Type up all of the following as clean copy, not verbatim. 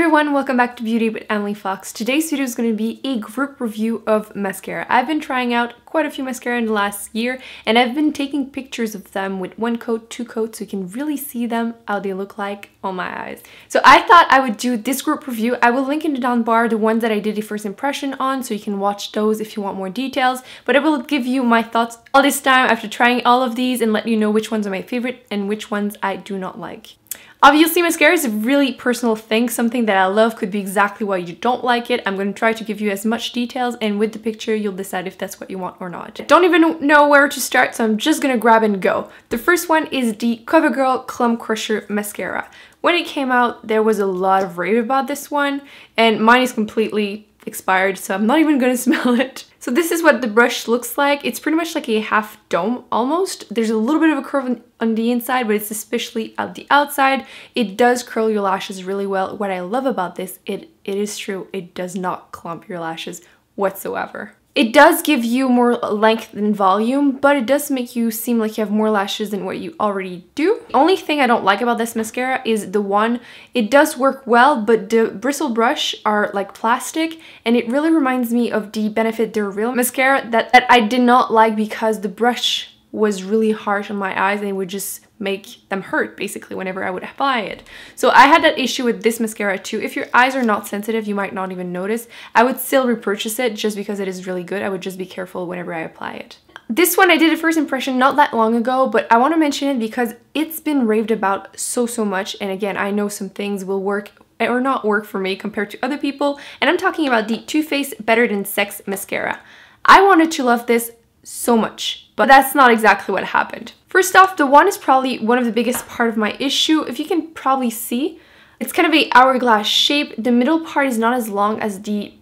everyone, welcome back to Beauty with Emily Fox. Today's video is going to be a group review of mascara. I've been trying out quite a few mascara in the last year and I've been taking pictures of them with one coat, two coats, so you can really see them, how they look like on my eyes. So I thought I would do this group review. I will link in the down bar the ones that I did a first impression on, so you can watch those if you want more details, but I will give you my thoughts all this time after trying all of these and let you know which ones are my favorite and which ones I do not like. Obviously, mascara is a really personal thing. Something that I love could be exactly why you don't like it. I'm going to try to give you as much details, and with the picture, you'll decide if that's what you want or not. I don't even know where to start, so I'm just going to grab and go. The first one is the CoverGirl Clump Crusher Mascara. When it came out, there was a lot of rave about this one, and mine is completely expired, so I'm not even going to smell it. So this is what the brush looks like. It's pretty much like a half dome almost. There's a little bit of a curve on the inside, but it's especially at the outside. It does curl your lashes really well. What I love about this, it is true, it does not clump your lashes whatsoever. It does give you more length and volume, but it does make you seem like you have more lashes than what you already do. The only thing I don't like about this mascara is the one, it does work well, but the bristle brush are like plastic, and it really reminds me of the Benefit The Real mascara that I did not like because the brush was really harsh on my eyes and it would just make them hurt basically whenever I would apply it. So I had that issue with this mascara too. If your eyes are not sensitive, you might not even notice. I would still repurchase it just because it is really good. I would just be careful whenever I apply it. This one I did a first impression not that long ago, but I want to mention it because it's been raved about so much, and again, I know some things will work or not work for me compared to other people, and I'm talking about the Too Faced Better Than Sex mascara. I wanted to love this so much, but that's not exactly what happened. First off, the one is probably one of the biggest part of my issue. If you can probably see, it's kind of a hourglass shape. The middle part is not as long as the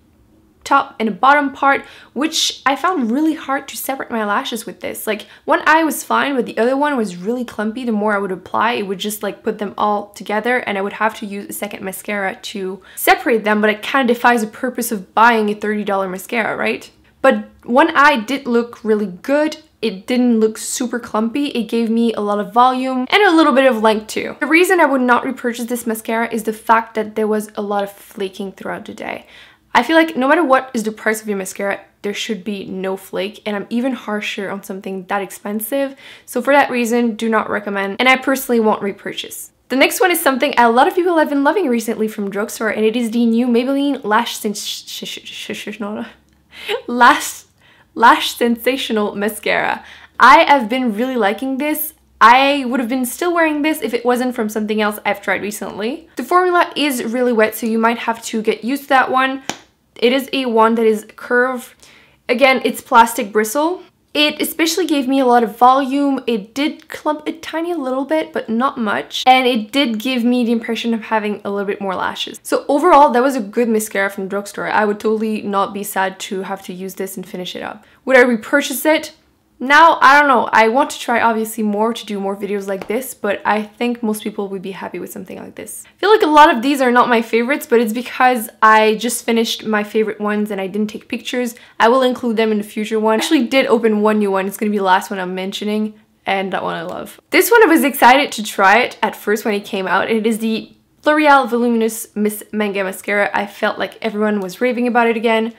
top and the bottom part, which I found really hard to separate my lashes with this. Like, one eye was fine, but the other one was really clumpy. The more I would apply, it would just like put them all together, and I would have to use a second mascara to separate them, but it kind of defies the purpose of buying a $30 mascara, right? But one eye did look really good. It didn't look super clumpy. It gave me a lot of volume and a little bit of length too. The reason I would not repurchase this mascara is the fact that there was a lot of flaking throughout the day. I feel like no matter what is the price of your mascara, there should be no flake, and I'm even harsher on something that expensive. So for that reason, do not recommend, and I personally won't repurchase. The next one is something a lot of people have been loving recently from Drugstore, and it is the new Maybelline Lash Sensational mascara. I have been really liking this. I would have been still wearing this if it wasn't from something else I've tried recently. The formula is really wet, so you might have to get used to that one. It is a one that is curved. Again, it's plastic bristle. It especially gave me a lot of volume. It did clump a tiny little bit, but not much. And it did give me the impression of having a little bit more lashes. So overall, that was a good mascara from Drugstore. I would totally not be sad to have to use this and finish it up. Would I repurchase it? Now, I don't know. I want to try obviously more to do more videos like this, but I think most people would be happy with something like this. I feel like a lot of these are not my favorites, but it's because I just finished my favorite ones and I didn't take pictures. I will include them in the future one. I actually did open one new one. It's going to be the last one I'm mentioning, and that one I love. This one I was excited to try it at first when it came out. It is the L'Oreal Voluminous Manga Mascara. I felt like everyone was raving about it again,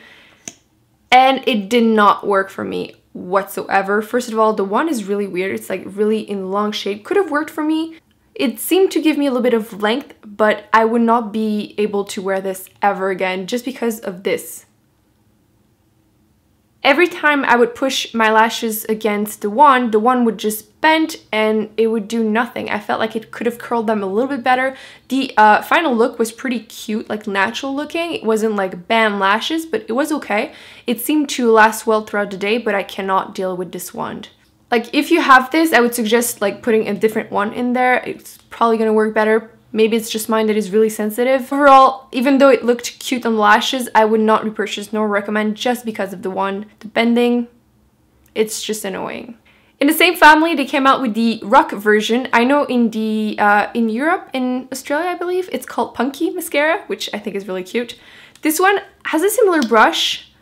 and it did not work for me whatsoever. First of all, the one is really weird. It's like really in long shade. Could have worked for me. It seemed to give me a little bit of length, but I would not be able to wear this ever again just because of this. Every time I would push my lashes against the one would just bend and it would do nothing. I felt like it could have curled them a little bit better. The final look was pretty cute, like natural looking. It wasn't like bam lashes, but it was okay. It seemed to last well throughout the day, but I cannot deal with this wand. Like, if you have this, I would suggest like putting a different one in there. It's probably gonna work better. Maybe it's just mine that is really sensitive. Overall, even though it looked cute on the lashes, I would not repurchase nor recommend just because of the one. The bending, it's just annoying. In the same family, they came out with the rock version. I know in Europe, in Australia, I believe, it's called Punky Mascara, which I think is really cute. This one has a similar brush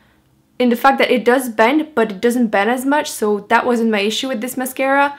in the fact that it does bend, but it doesn't bend as much, so that wasn't my issue with this mascara.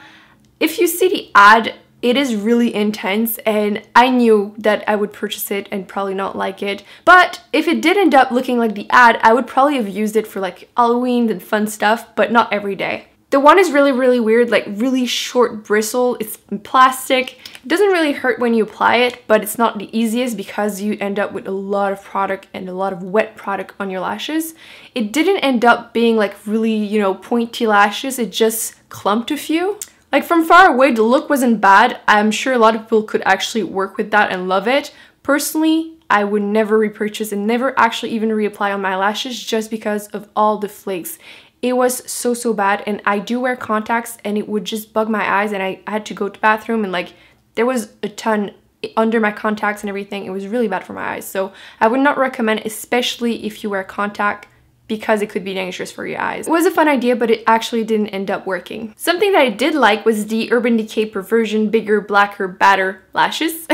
If you see the ad, It is really intense, and I knew that I would purchase it and probably not like it. But if it did end up looking like the ad, I would probably have used it for like Halloween and fun stuff, but not every day. The one is really, really weird, like really short bristle. It's plastic. It doesn't really hurt when you apply it, but it's not the easiest because you end up with a lot of product and a lot of wet product on your lashes. It didn't end up being like really, you know, pointy lashes. It just clumped a few. Like from far away, the look wasn't bad. I'm sure a lot of people could actually work with that and love it. Personally, I would never repurchase and never actually even reapply on my lashes just because of all the flakes. It was so bad, and I do wear contacts and it would just bug my eyes, and I had to go to the bathroom, and like there was a ton under my contacts and everything. It was really bad for my eyes. So I would not recommend, especially if you wear contact, because it could be dangerous for your eyes. It was a fun idea, but it actually didn't end up working. Something that I did like was the Urban Decay Perversion Bigger, Blacker, Badder Lashes.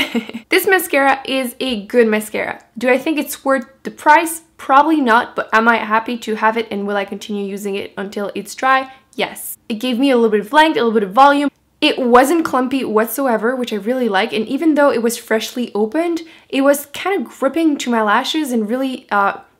This mascara is a good mascara. Do I think it's worth the price? Probably not, but am I happy to have it, and will I continue using it until it's dry? Yes. It gave me a little bit of length, a little bit of volume. It wasn't clumpy whatsoever, which I really like, and even though it was freshly opened, it was kind of gripping to my lashes and really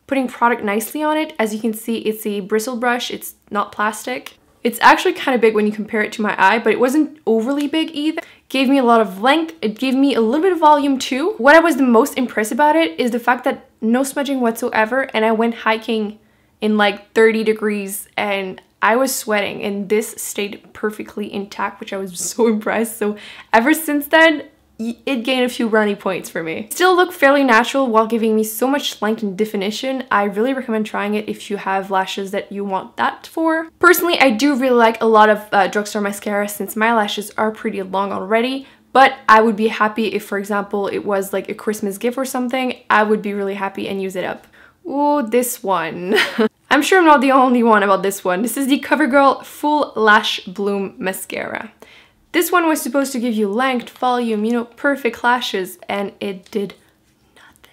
putting product nicely on it. As you can see, it's a bristle brush, it's not plastic. It's actually kind of big when you compare it to my eye, but it wasn't overly big either. It gave me a lot of length, it gave me a little bit of volume too. What I was the most impressed about it is the fact that no smudging whatsoever, and I went hiking in like 30 degrees and I was sweating, and this stayed perfectly intact, which I was so impressed. So ever since then, it gained a few brownie points for me. Still look fairly natural while giving me so much length and definition. I really recommend trying it if you have lashes that you want that for. Personally, I do really like a lot of Drugstore mascara since my lashes are pretty long already, but I would be happy if, for example, it was like a Christmas gift or something. I would be really happy and use it up. Ooh, this one. I'm sure I'm not the only one about this one. This is the CoverGirl Full Lash Bloom Mascara. This one was supposed to give you length, volume, you know, perfect lashes, and it did nothing.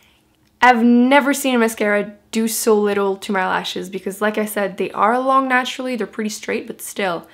I've never seen a mascara do so little to my lashes because, like I said, they are long naturally, they're pretty straight, but still.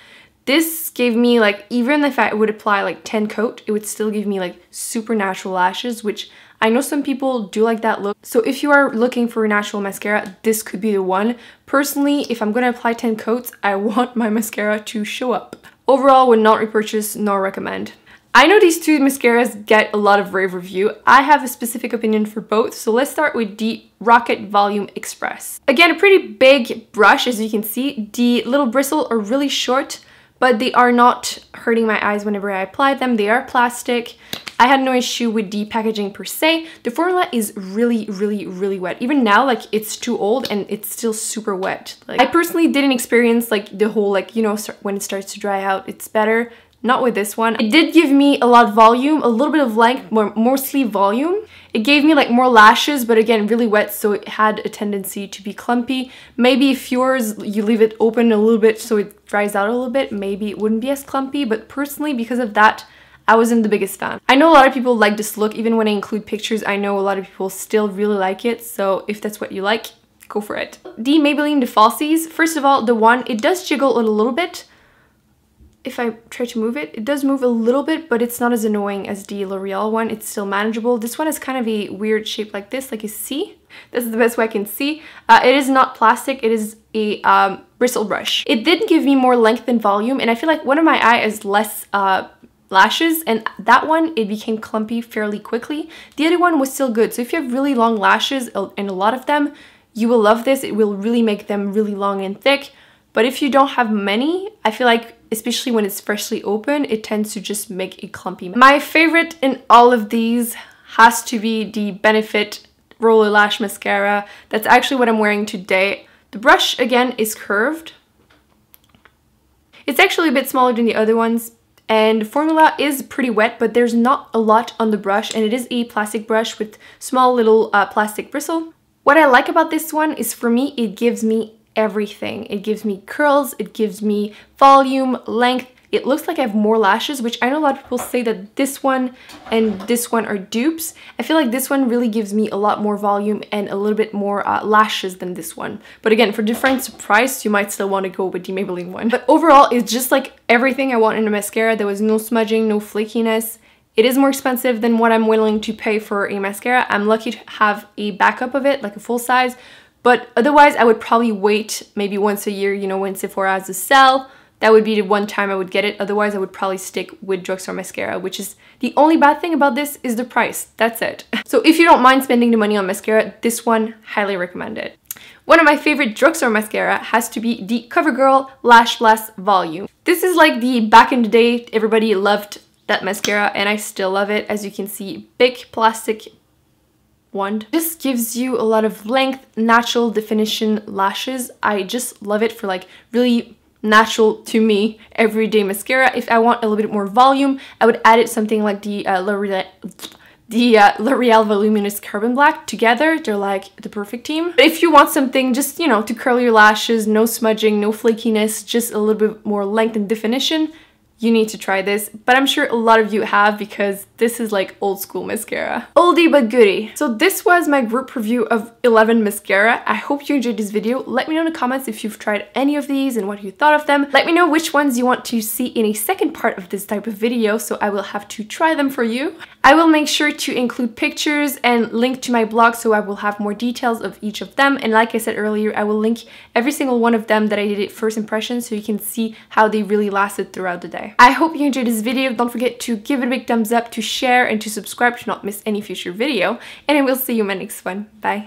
This gave me, like, even if I would apply like 10 coat, it would still give me like super natural lashes, which I know some people do like that look. So if you are looking for a natural mascara, this could be the one. Personally, if I'm gonna apply 10 coats, I want my mascara to show up. Overall, would not repurchase nor recommend. I know these two mascaras get a lot of rave review. I have a specific opinion for both, so let's start with the Rocket Volume Express. Again, a pretty big brush, as you can see. The little bristles are really short, but they are not hurting my eyes whenever I apply them. They are plastic. I had no issue with the packaging per se. The formula is really wet. Even now, like, it's too old and it's still super wet. Like, I personally didn't experience like the whole, like, you know, when it starts to dry out, it's better. Not with this one. It did give me a lot of volume, a little bit of length, mostly volume. It gave me like more lashes, but again, really wet, so it had a tendency to be clumpy. Maybe if yours, you leave it open a little bit so it dries out a little bit, maybe it wouldn't be as clumpy, but personally, because of that, I wasn't the biggest fan. I know a lot of people like this look. Even when I include pictures, I know a lot of people still really like it, so if that's what you like, go for it. The Maybelline The Falsies, first of all, the one, it does jiggle a little bit. If I try to move it, it does move a little bit, but it's not as annoying as the L'Oreal one. It's still manageable. This one is kind of a weird shape like this, like you see. This is the best way I can see. It is not plastic, it is a bristle brush. It did give me more length and volume, and I feel like one of my eye is less lashes, and that one, it became clumpy fairly quickly. The other one was still good, so if you have really long lashes, and a lot of them, you will love this. It will really make them really long and thick. But if you don't have many, I feel like, especially when it's freshly open, it tends to just make a clumpy. My favorite in all of these has to be the Benefit Roller Lash Mascara. That's actually what I'm wearing today. The brush, again, is curved. It's actually a bit smaller than the other ones, and the formula is pretty wet, but there's not a lot on the brush, and it is a plastic brush with small little plastic bristle. What I like about this one is, for me, it gives me everything. It gives me curls, it gives me volume, length, it looks like I have more lashes, which I know a lot of people say that this one and this one are dupes. I feel like this one really gives me a lot more volume and a little bit more lashes than this one. But again, for difference price, you might still want to go with the Maybelline one. But overall, it's just like everything I want in a mascara. There was no smudging, no flakiness. It is more expensive than what I'm willing to pay for a mascara. I'm lucky to have a backup of it, like a full size. But otherwise, I would probably wait maybe once a year, you know, when Sephora has a sale. That would be the one time I would get it. Otherwise, I would probably stick with Drugstore mascara, which is the only bad thing about this is the price. That's it. So if you don't mind spending the money on mascara, this one, highly recommend it. One of my favorite Drugstore mascara has to be the CoverGirl LashBlast Volume. This is like the back in the day, everybody loved that mascara, and I still love it. As you can see, big plastic wand. This gives you a lot of length, natural definition lashes. I just love it for like really natural, to me, everyday mascara. If I want a little bit more volume, I would add it something like the L'Oreal Voluminous Carbon Black. Together, they're like the perfect team. But if you want something just, you know, to curl your lashes, no smudging, no flakiness, just a little bit more length and definition, you need to try this, but I'm sure a lot of you have because this is like old school mascara. Oldie but goodie. So this was my group review of 11 mascara. I hope you enjoyed this video. Let me know in the comments if you've tried any of these and what you thought of them. Let me know which ones you want to see in a second part of this type of video, so I will have to try them for you. I will make sure to include pictures and link to my blog, so I will have more details of each of them. And like I said earlier, I will link every single one of them that I did at first impression, so you can see how they really lasted throughout the day. I hope you enjoyed this video. Don't forget to give it a big thumbs up, to share, and to subscribe to not miss any future video. And I will see you in my next one. Bye!